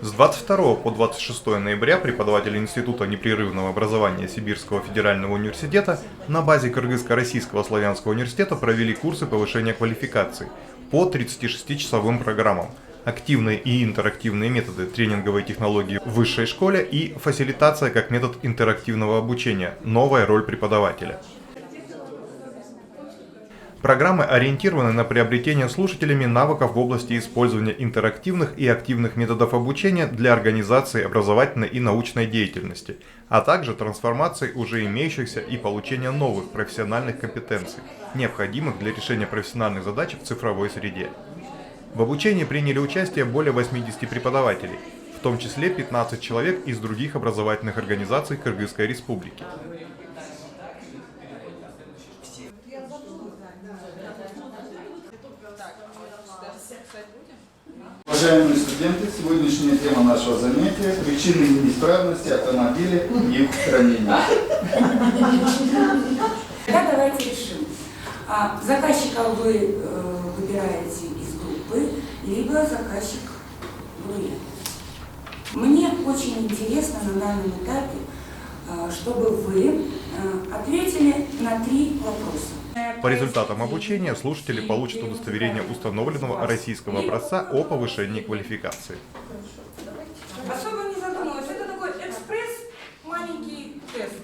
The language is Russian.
С 22 по 26 ноября преподаватели Института непрерывного образования Сибирского федерального университета на базе Кыргызско-Российского славянского университета провели курсы повышения квалификации по 36-часовым программам, активные и интерактивные методы, тренинговые технологии в высшей школе и фасилитация как метод интерактивного обучения, новая роль преподавателя. Программы ориентированы на приобретение слушателями навыков в области использования интерактивных и активных методов обучения для организации образовательной и научной деятельности, а также трансформации уже имеющихся и получения новых профессиональных компетенций, необходимых для решения профессиональных задач в цифровой среде. В обучении приняли участие более 80 преподавателей, в том числе 15 человек из других образовательных организаций Кыргызской Республики. Уважаемые студенты, сегодняшняя тема нашего занятия – причины неисправности автомобиля и их устранение. Тогда давайте решим. Заказчика вы выбираете из группы, либо заказчик вы. Мне очень интересно на данном этапе, чтобы вы ответили на 3 вопроса. По результатам обучения слушатели получат удостоверение установленного российского образца о повышении квалификации. Особо не задумываясь, это такой экспресс, маленький тест.